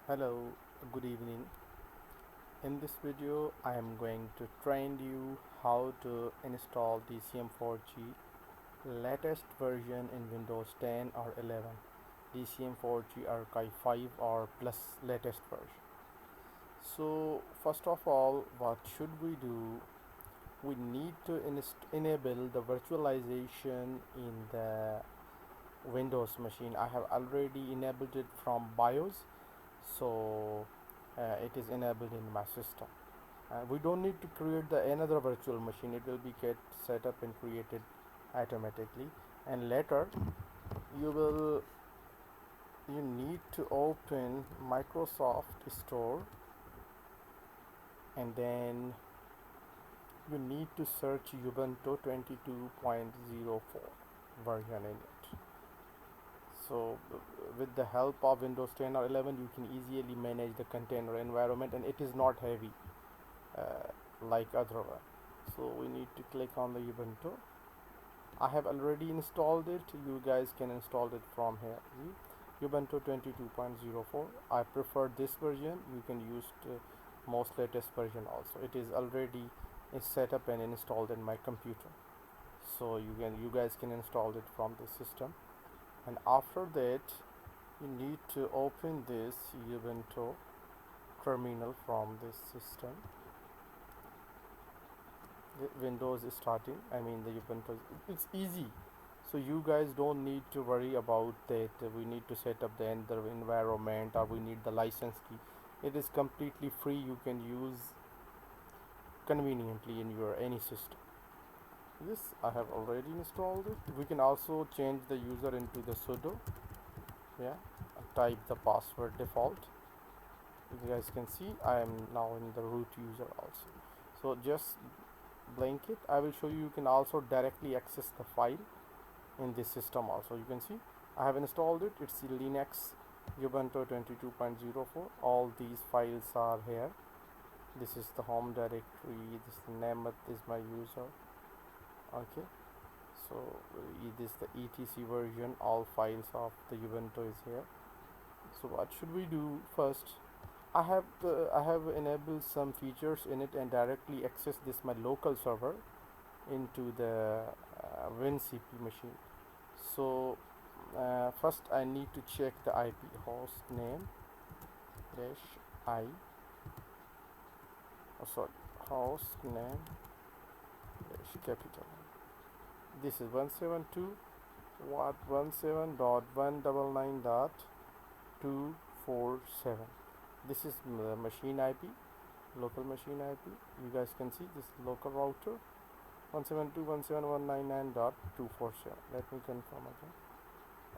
Hello, good evening. In this video, I am going to train you how to install DCM4CHEE latest version in Windows 10 or 11, DCM4CHEE Archive 5 or plus latest version. So first of all, what should we do? We need to enable the virtualization in the Windows machine. I have already enabled it from BIOS, so it is enabled in my system. We don't need to create another virtual machine. It will be get set up and created automatically, and later you need to open Microsoft Store, and then you need to search Ubuntu 22.04 version in it. So with the help of Windows 10 or 11, you can easily manage the container environment, and it is not heavy like other one. So we need to click on the Ubuntu. I have already installed it. You guys can install it from here. See? Ubuntu 22.04. I prefer this version. You can use most latest version also. It is already set up and installed in my computer, so you guys can install it from the system. And after that, you need to open this Ubuntu terminal from this system. The Windows is starting, I mean the Ubuntu, it's easy, so you guys don't need to worry about that we need to set up the environment or we need the license key. It is completely free. You can use conveniently in your any system. This I have already installed it. We can also change the user into the sudo. Type the password default. You guys can see I am now in the root user also. So just blank it. I will show you. You can also directly access the file in this system also. You can see I have installed it. It's the Linux Ubuntu 22.04. All these files are here. This is the home directory. This is the name is my user. Okay, so it is the etc version. All files of the Ubuntu is here. So what should we do first? I have enabled some features in it and directly access this my local server into the WinSCP machine. So first I need to check the IP host name dash I host name dash capital. This is 172.17.199.247. This is the machine IP, local machine IP. You guys can see this local router 172.171.199.247. Let me confirm again.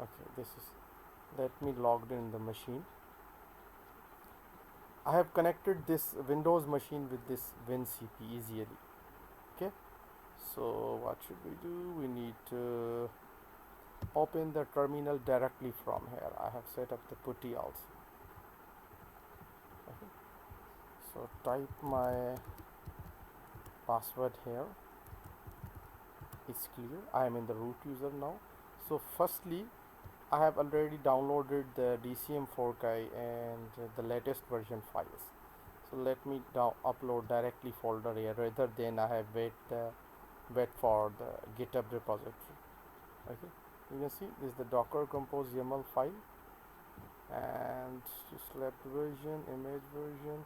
Okay, this is, let me logged in the machine. I have connected this Windows machine with this WinSCP easily. Okay, so what should we do? We need to open the terminal directly from here. I have set up the putty also. Okay, so type my password here. It's clear. I am in the root user now. So firstly, I have already downloaded the DCM4CHEE and the latest version files. So let me upload directly folder here rather than I have wait for the GitHub repository. Okay, you can see this is the Docker compose YAML file and select version, image version,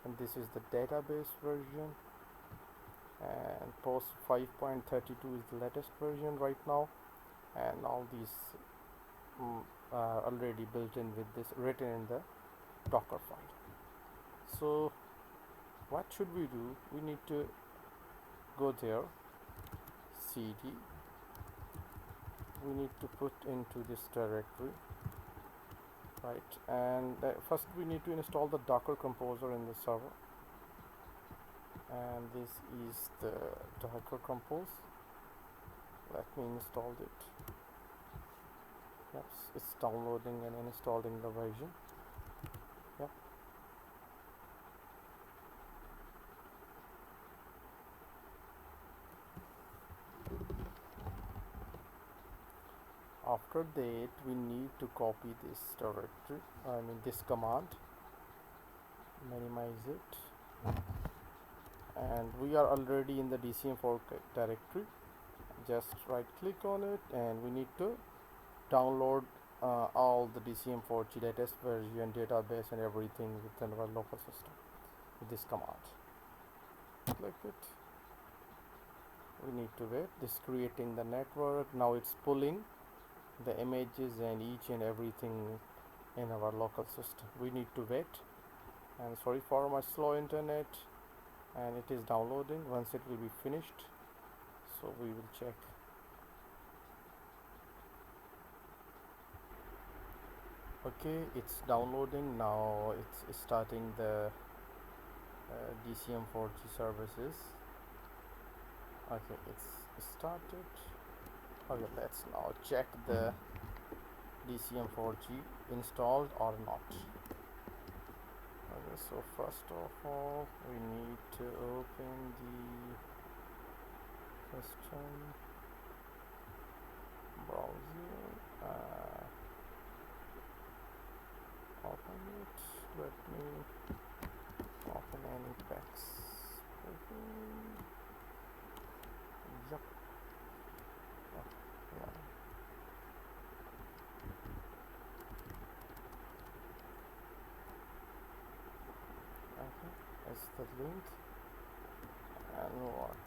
and this is the database version, and post 5.32 is the latest version right now, and all these already built in with this written in the Docker file. So what should we do? We need to go there, cd, we need to put into this directory, right? And first we need to install the Docker composer in the server, and this is the Docker compose. Let me install it. Yes, it's downloading and installing the version. Yep. After that, we need to copy this directory, I mean this command, minimize it, and we are already in the DCM4 directory. Just right click on it, and we need to download all the DCM4CHEE latest version, database and everything within our local system with this command. Click it. We need to wait. This is creating the network. Now it's pulling the images and each and everything in our local system. We need to wait, and sorry for my slow internet, and it is downloading. Once it will be finished, so we will check. Okay, it's downloading now. It's starting the DCM4CHEE services. Okay, it's started. Okay, let's now check the DCM4CHEE installed or not. Okay, so first of all we need to open the system browser, open it. Let me open any packs. Yep. Yeah. Okay, that's the link, and what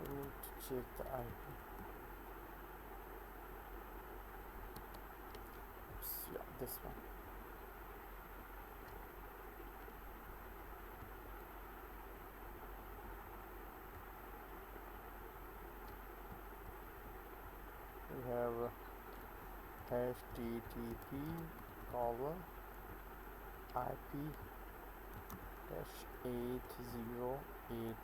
we need to check the IP. Oops, yeah, this one. We have http colon IP -8080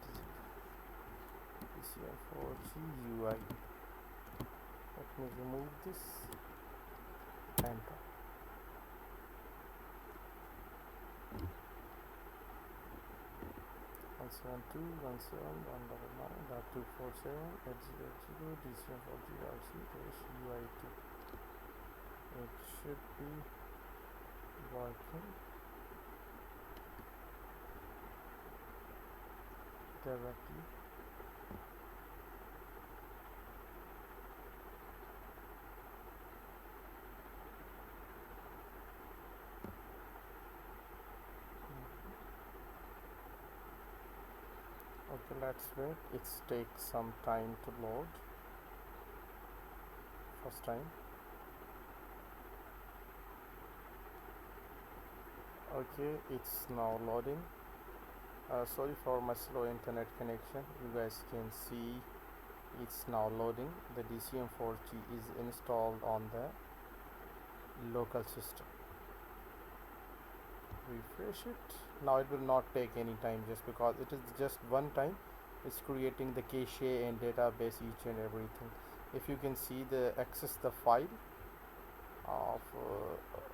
DCM4CHEE UI. Let me remove this. Enter. One 172.171.247.800 DCM4CHEE UI2. It should be working directly. Okay, let's wait. It takes some time to load. First time. Okay, it's now loading. Sorry for my slow internet connection. You guys can see it's now loading. The DCM4CHEE is installed on the local system. Refresh it. Now it will not take any time, just because it is just one time. It's creating the cache and database, each and everything. If you can see the access the file of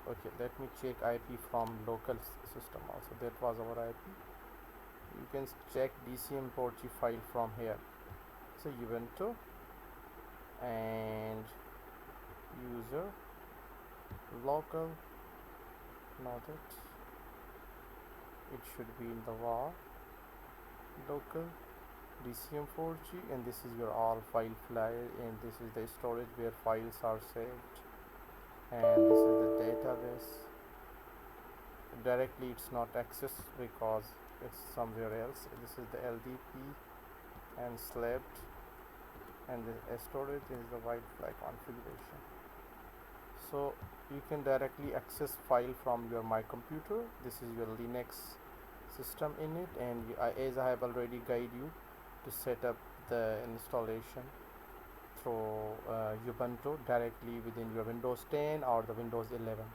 okay, let me check IP from local system also. That was our IP. You can check DCM4CHEE file from here. So Ubuntu and user local, not it. It should be in the var local DCM4CHEE, and this is your all file flyer, and this is the storage where files are saved, and this is the database. Directly it's not accessed because it's somewhere else. This is the LDP and slept, and the storage is the white flag configuration. So you can directly access file from your my computer. This is your Linux system in it, and as I have already guided you to set up the installation through Ubuntu directly within your Windows 10 or the Windows 11.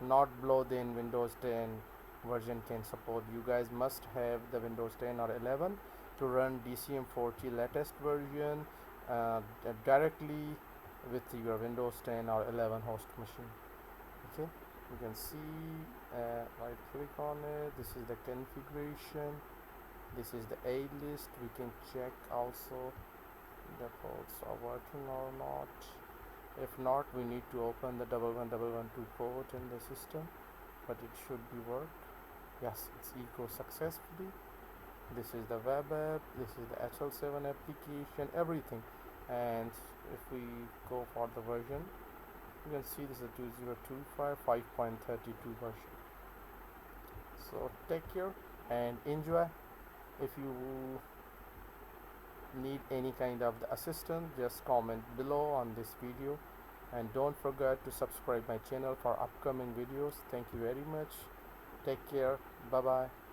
Not below than Windows 10 version can support. You guys must have the Windows 10 or 11 to run DCM4CHEE latest version directly with your Windows 10 or 11 host machine. Okay, you can see, right click on it. This is the configuration. This is the A list. We can check also the ports are working or not. If not, we need to open the 11112 port in the system, but it should be work. Yes, it's eco successfully. This is the web app, this is the HL7 application, everything. And if we go for the version, you can see this is a 2025 5.32 version. So take care and enjoy. If you need any kind of the assistance, just comment below on this video, and don't forget to subscribe my channel for upcoming videos. Thank you very much. Take care. Bye bye.